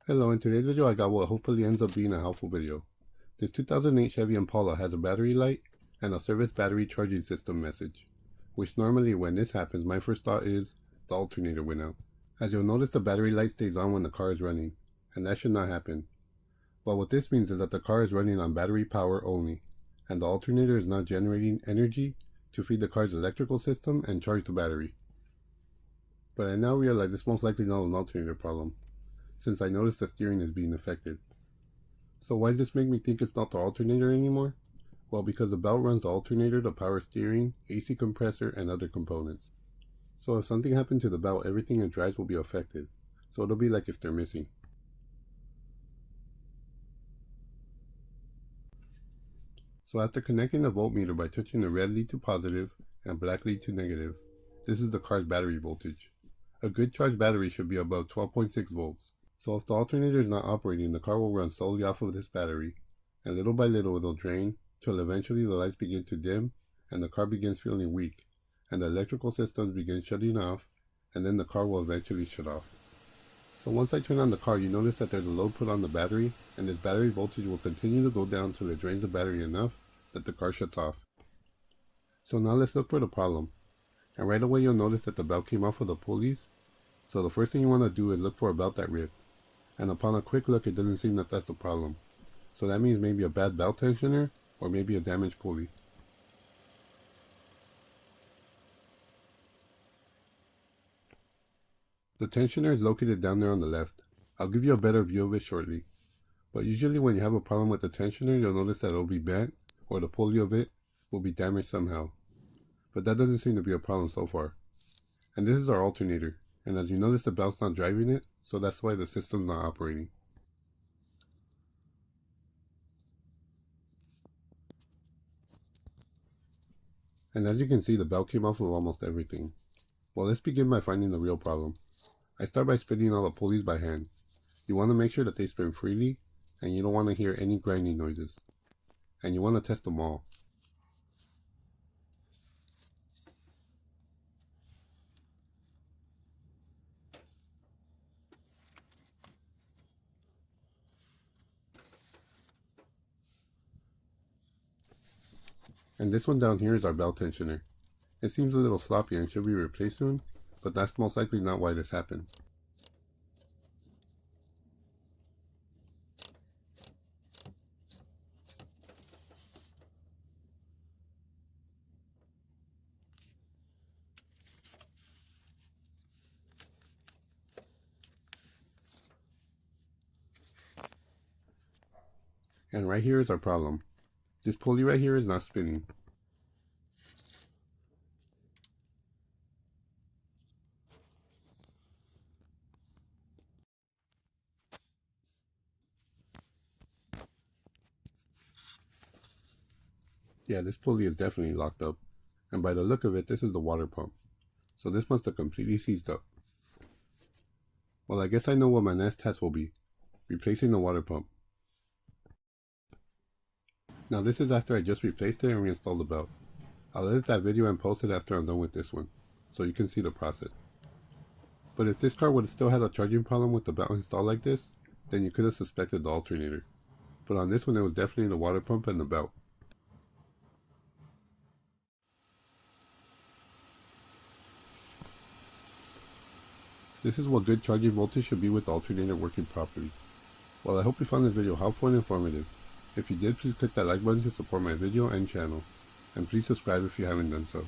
Hello, in today's video I got what hopefully ends up being a helpful video. This 2008 Chevy Impala has a battery light and a service battery charging system message, which normally when this happens my first thought is the alternator went out. As you'll notice, the battery light stays on when the car is running, and that should not happen. But what this means is that the car is running on battery power only, and the alternator is not generating energy to feed the car's electrical system and charge the battery. But I now realize it's most likely not an alternator problem, since I noticed the steering is being affected. So why does this make me think it's not the alternator anymore? Well, because the belt runs the alternator to power steering, AC compressor, and other components. So if something happened to the belt, everything it drives will be affected. So it'll be like if they're missing. So after connecting the voltmeter by touching the red lead to positive and black lead to negative, this is the car's battery voltage. A good charged battery should be above 12.6 volts. So if the alternator is not operating, the car will run solely off of this battery, and little by little it'll drain, till eventually the lights begin to dim, and the car begins feeling weak, and the electrical systems begin shutting off, and then the car will eventually shut off. So once I turn on the car, you notice that there's a load put on the battery, and this battery voltage will continue to go down till it drains the battery enough that the car shuts off. So now let's look for the problem. And right away you'll notice that the belt came off of the pulleys. So the first thing you want to do is look for a belt that ripped. And upon a quick look, it doesn't seem that that's the problem. So that means maybe a bad belt tensioner, or maybe a damaged pulley. The tensioner is located down there on the left. I'll give you a better view of it shortly. But usually when you have a problem with the tensioner, you'll notice that it'll be bent, or the pulley of it will be damaged somehow. But that doesn't seem to be a problem so far. And this is our alternator, and as you notice, the belt's not driving it, so that's why the system's not operating. And as you can see, the belt came off of almost everything. Well, let's begin by finding the real problem. I start by spinning all the pulleys by hand. You want to make sure that they spin freely, and you don't want to hear any grinding noises. And you want to test them all. And this one down here is our belt tensioner. It seems a little sloppy and should be replaced soon, but that's most likely not why this happened. And right here is our problem. This pulley right here is not spinning. Yeah, this pulley is definitely locked up. And by the look of it, this is the water pump. So this must have completely seized up. Well, I guess I know what my next task will be. Replacing the water pump. Now this is after I just replaced it and reinstalled the belt. I'll edit that video and post it after I'm done with this one, so you can see the process. But if this car would have still had a charging problem with the belt installed like this, then you could have suspected the alternator. But on this one it was definitely the water pump and the belt. This is what good charging voltage should be with the alternator working properly. Well, I hope you found this video helpful and informative. If you did, please click that like button to support my video and channel. And please subscribe if you haven't done so.